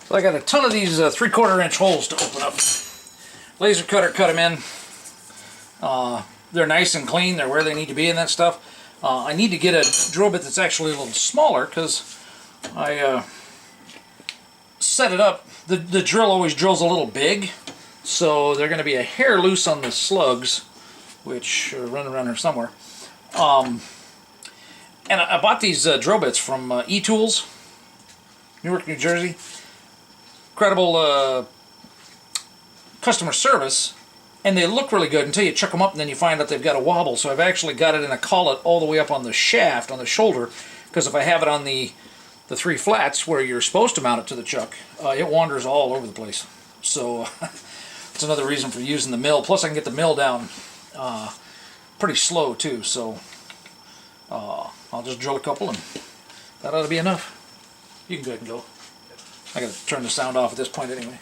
So I got a ton of these 3/4 inch holes to open up. Laser cutter cut them in. They're nice and clean. They're where they need to be and that stuff. I need to get a drill bit that's actually a little smaller because I set it up. The drill always drills a little big, so they're going to be a hair loose on the slugs, which are running around here somewhere. And I bought these drill bits from E-Tools, Newark, New Jersey. Incredible customer service, and they look really good until you chuck them up and then you find out they've got a wobble. So I've actually got it in a collet all the way up on the shaft, on the shoulder, because if I have it on the 3 flats where you're supposed to mount it to the chuck, it wanders all over the place. So it's another reason for using the mill. Plus I can get the mill down pretty slow too, so I'll just drill a couple and that ought to be enough. You can go ahead and go. I gotta turn the sound off at this point anyway.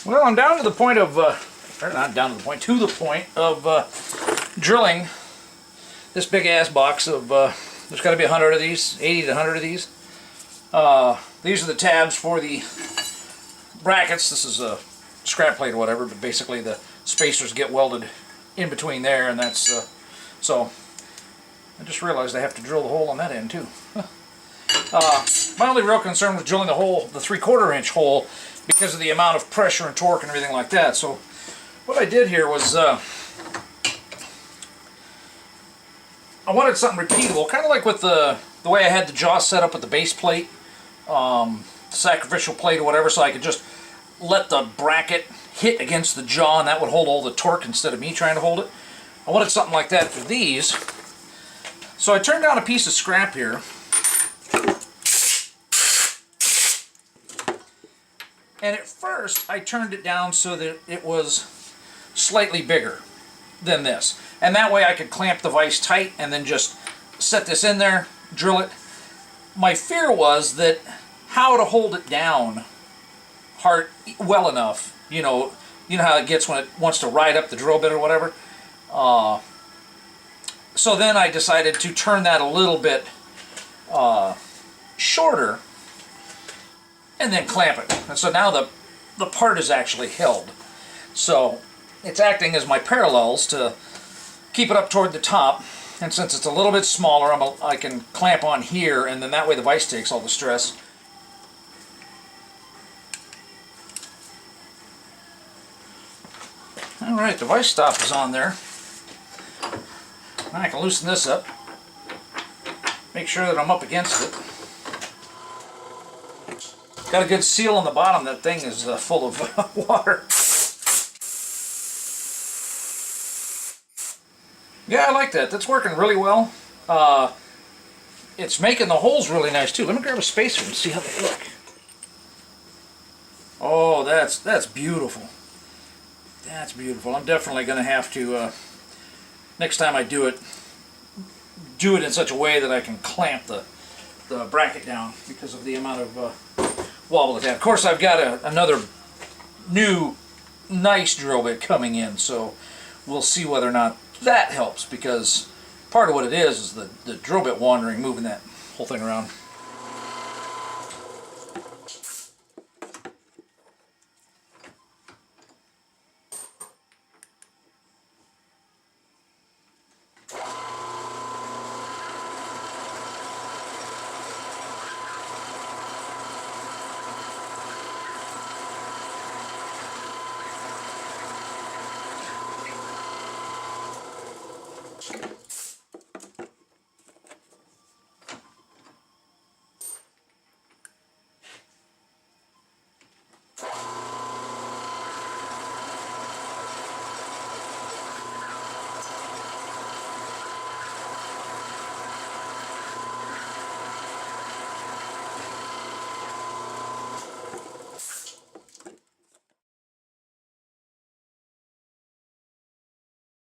Well, I'm down to the point of, or not down to the point, to the point of drilling this big ass box of, there's got to be 100 of these, 80 to 100 of these. These are the tabs for the brackets. This is a scrap plate or whatever, but basically the spacers get welded in between there, and that's, so I just realized I have to drill the hole on that end too. My only real concern was drilling the hole, the 3/4 inch hole, because of the amount of pressure and torque and everything like that. So what I did here was I wanted something repeatable, kind of like with the way I had the jaw set up with the base plate, sacrificial plate or whatever, so I could just let the bracket hit against the jaw and that would hold all the torque instead of me trying to hold it. I wanted something like that for these. So I turned down a piece of scrap here. And at first, I turned it down so that it was slightly bigger than this. And that way I could clamp the vise tight and then just set this in there, drill it. My fear was that how to hold it down hard, well enough, you know how it gets when it wants to ride up the drill bit or whatever. So then I decided to turn that a little bit shorter and then clamp it. And so now the part is actually held. So it's acting as my parallels to keep it up toward the top. And since it's a little bit smaller, I can clamp on here, and then that way the vise takes all the stress. Alright, the vice stop is on there. Now I can loosen this up. Make sure that I'm up against it. Got a good seal on the bottom. That thing is full of water. Yeah, I like that. That's working really well. It's making the holes really nice too. Let me grab a spacer and see how they look. Oh, that's beautiful. That's beautiful. I'm definitely going to have to, next time I do it in such a way that I can clamp the bracket down because of the amount of wobble it had. Of course, I've got another new nice drill bit coming in, so we'll see whether or not that helps, because part of what it is the drill bit wandering, moving that whole thing around.